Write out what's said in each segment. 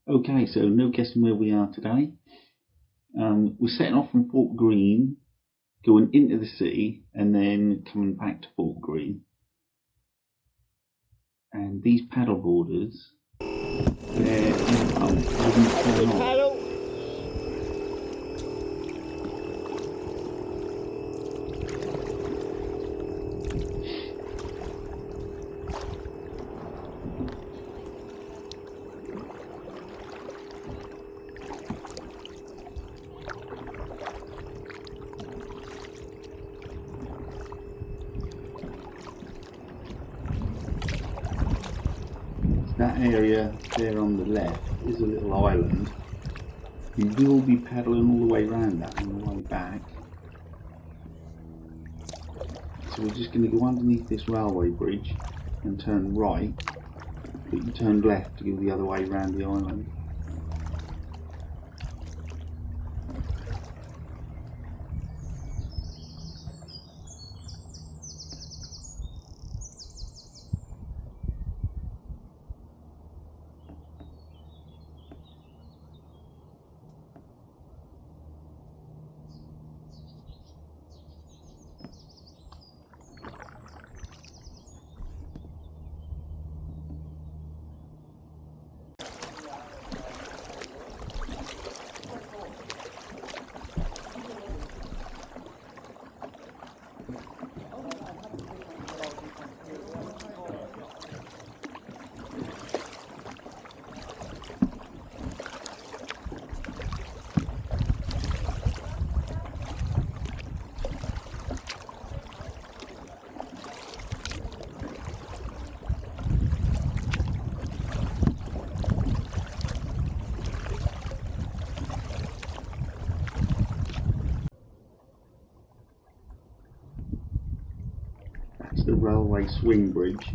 Okay, so no guessing where we are today. We're setting off from Thorpe Green, going into the city, and then coming back to Thorpe Green. And these paddle boarders, they're in the pump, wouldn't turn off. That area there on the left is a little island. We will be paddling all the way around that on the way back. So we're just going to go underneath this railway bridge and turn right, but you turn left to go the other way around the island. The railway swing bridge,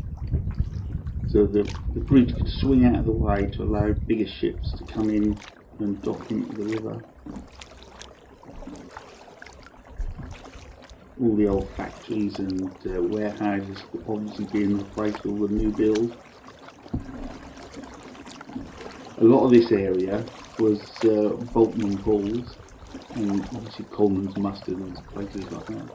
so the bridge could swing out of the way to allow bigger ships to come in and dock into the river. All the old factories and warehouses could obviously be in replaced all the new build. A lot of this area was Bolton and Paul's, and obviously Coleman's Mustard and places like that.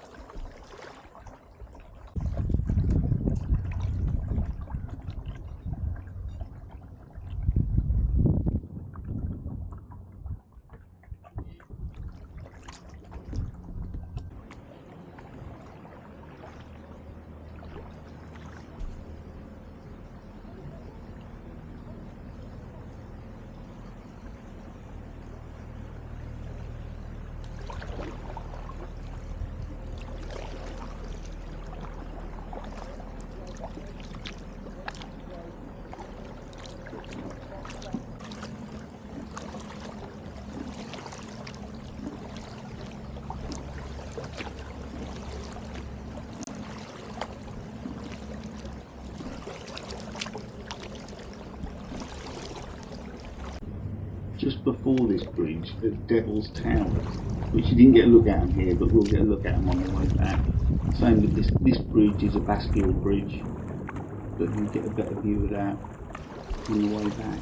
Just before this bridge, the Devil's Towers, which you didn't get a look at them here, but we'll get a look at them on the way back. Same with this bridge is a Bastille bridge, but you'll get a better view of that on the way back.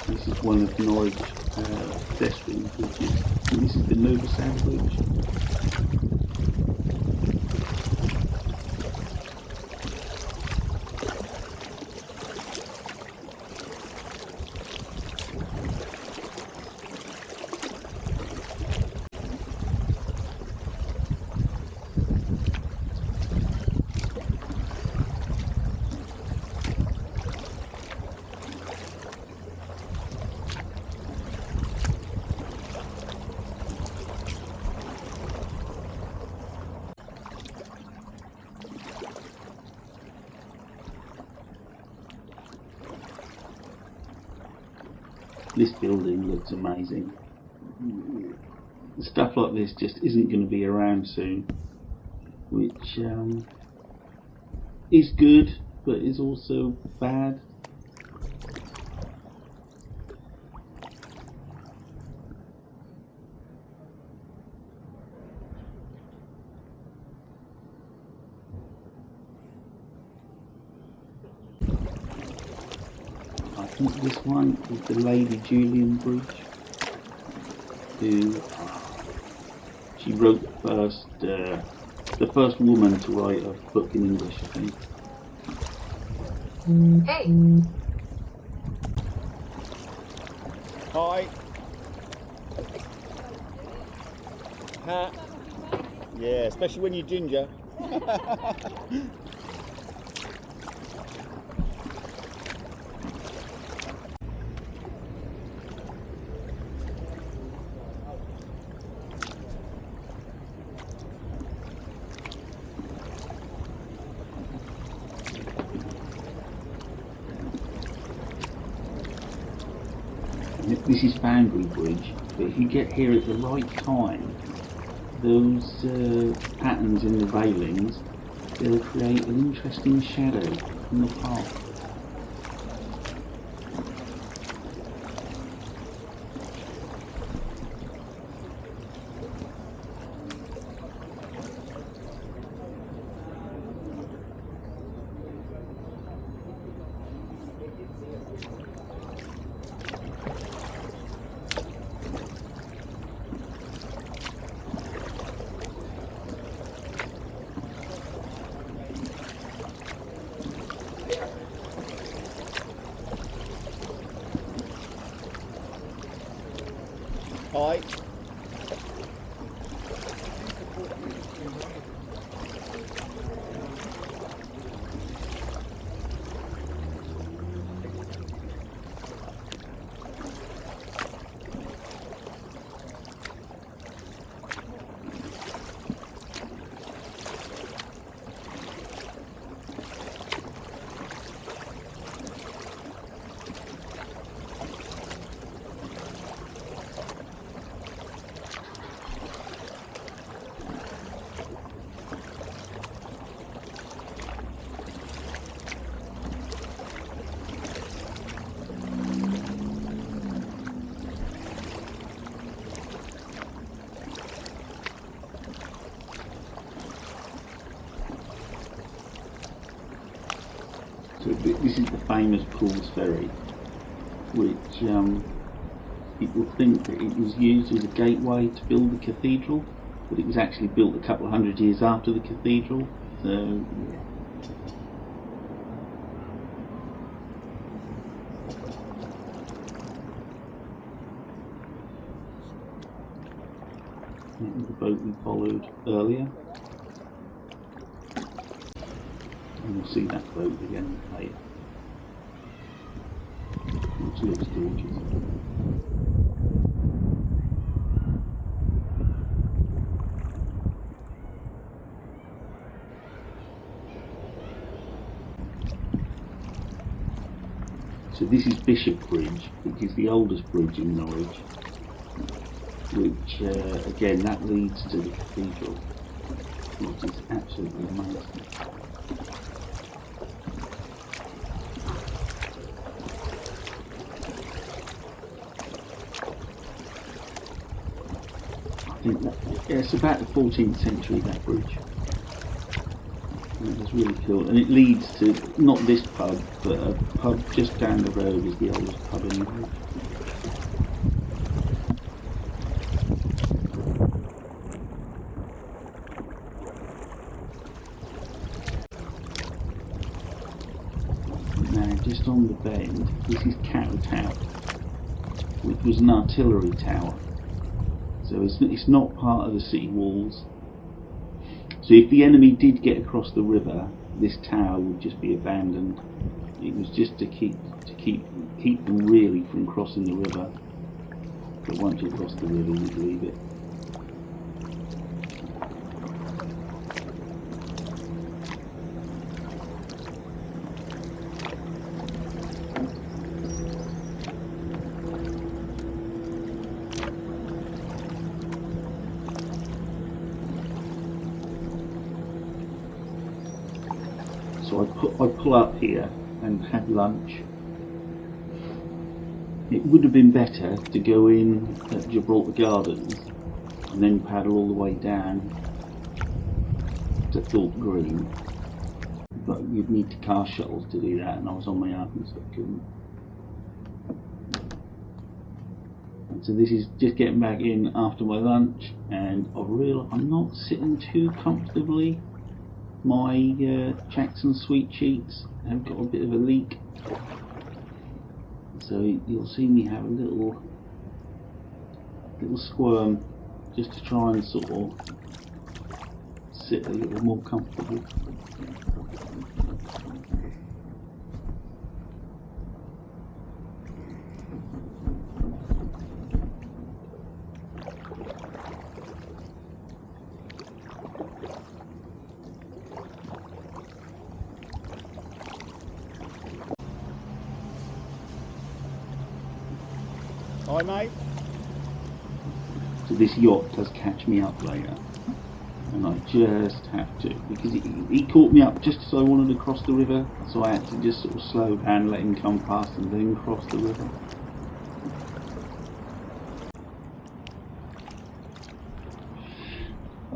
This is one of Norwich pedestrian bridges, and this is the Nova South Bridge. This building looks amazing. Stuff like this just isn't going to be around soon, which is good, but is also bad. I think this one is the Lady Julian Bridge, who she wrote the first woman to write a book in English, I think. Hey. Hi. Hat. Yeah, especially when you're ginger. This is Foundry Bridge, but if you get here at the right time, those patterns in the railings, they'll create an interesting shadow in the path. Hi. So this is the famous Paul's Ferry, which people think that it was used as a gateway to build the cathedral, but it was actually built a couple of hundred years after the cathedral. So yeah. That was the boat we followed earlier. And we'll see that boat again later, which looks gorgeous. So this is Bishop Bridge, which is the oldest bridge in Norwich, which again that leads to the cathedral, which is absolutely amazing. I think that, yeah, it's about the 14th century, that bridge. And it was really cool, and it leads to not this pub, but a pub just down the road is the oldest pub in Norwich. Now, just on the bend, this is Cattle Tower, which was an artillery tower. So it's not part of the city walls. So if the enemy did get across the river, this tower would just be abandoned. It was just to keep them really from crossing the river. But once you cross the river, you'd leave it. So I'd pull up here and have lunch. It would have been better to go in at Gibraltar Gardens and then paddle all the way down to Thorpe Green, but you'd need to car shuttles to do that, and I was on my own, so I couldn't. And so this is just getting back in after my lunch, and I've realised I'm not sitting too comfortably. My Jackson sweet cheeks have got a bit of a leak, so you'll see me have a little squirm just to try and sort of sit a little more comfortable. Hi mate. So this yacht does catch me up later, and I just have to, because he caught me up just as I wanted to cross the river, so I had to just sort of slow down, let him come past and then cross the river.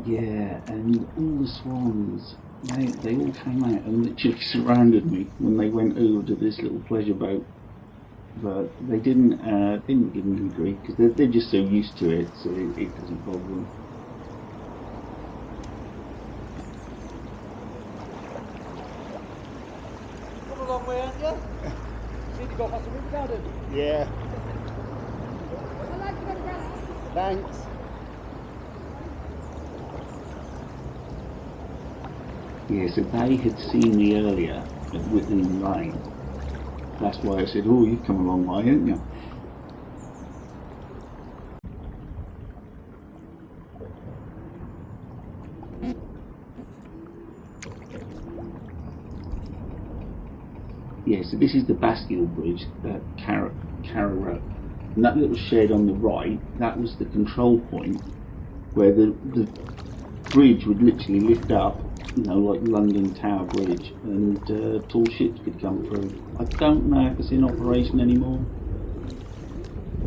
Yeah, and all the swans, they all came out and literally surrounded me when they went over to this little pleasure boat. But they didn't give me grief, because they're just so used to it, so it doesn't bother them. Come a long way, haven't you? Need to go past the river garden. Yeah. Thanks. Yeah, so they had seen me earlier at Whitley Lane. That's why I said, oh, you've come a long way, haven't you? Yeah, so this is the Bastille Bridge at Carrow. And that little shed on the right, that was the control point where the bridge would literally lift up, you know, like London Tower Bridge, and tall ships could come through. I don't know if it's in operation anymore,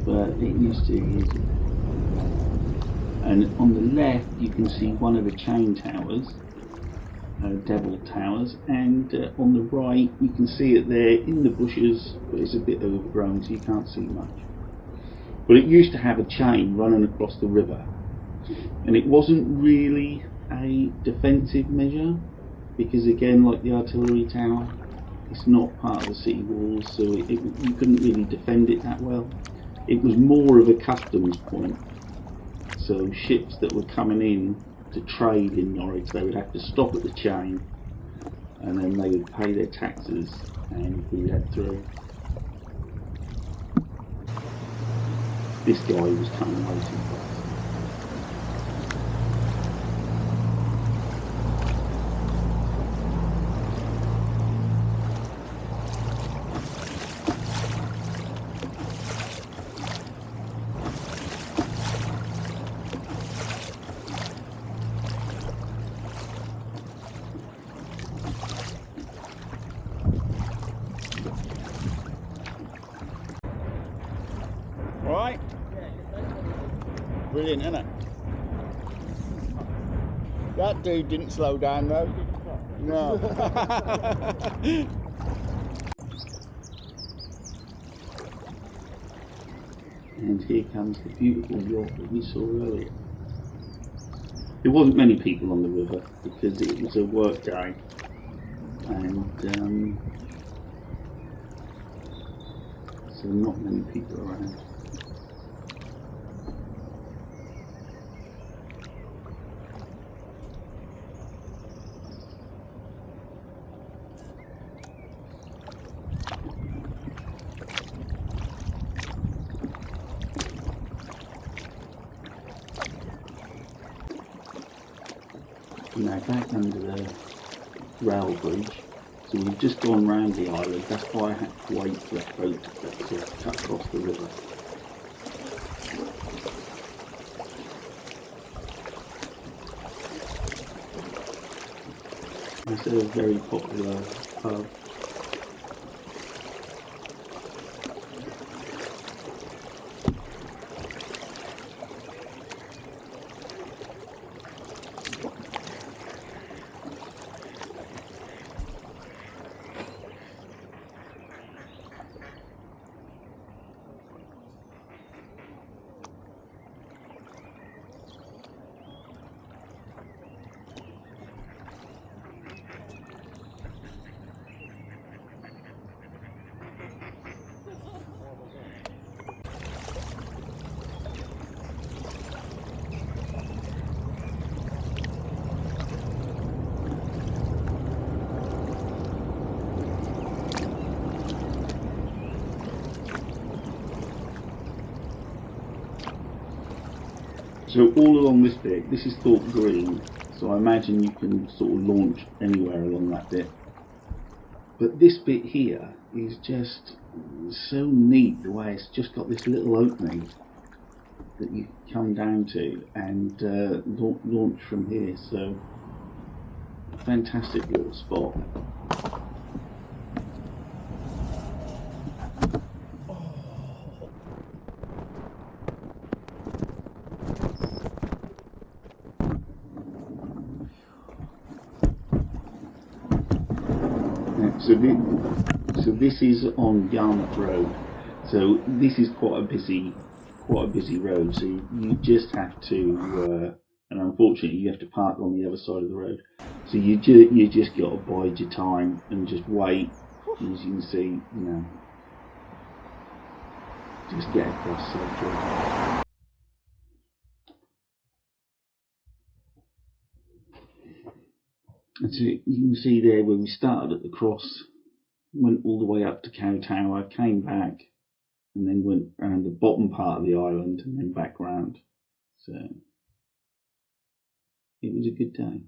but it used to years ago. And on the left you can see one of the chain towers, Devil Towers, and on the right you can see it there in the bushes, but it's a bit overgrown so you can't see much. But it used to have a chain running across the river, and it wasn't really a defensive measure, because again, like the artillery tower, it's not part of the city walls, so you couldn't really defend it that well. It was more of a customs point, so ships that were coming in to trade in Norwich, they would have to stop at the chain, and then they would pay their taxes and be let through. This guy was coming way too fast. Right. Brilliant, isn't it? That dude didn't slow down though. No. And here comes the beautiful yacht that we saw earlier. There wasn't many people on the river because it was a work day, and so not many people around. Now back under the rail bridge, so we've just gone round the island. That's why I had to wait for that boat to cut across the river. It's a very popular pub. So all along this bit, this is Thorpe Green, so I imagine you can sort of launch anywhere along that bit. But this bit here is just so neat, the way it's just got this little opening that you come down to and launch from here. So fantastic little spot. So this is on Yarmouth Road. So this is quite a busy road. So you just have to, and unfortunately, you have to park on the other side of the road. So you just got to bide your time and just wait. And as you can see, just get across safely. And so you can see there when we started at the cross, went all the way up to Cow Tower, came back, and then went around the bottom part of the island and then back round. So it was a good day.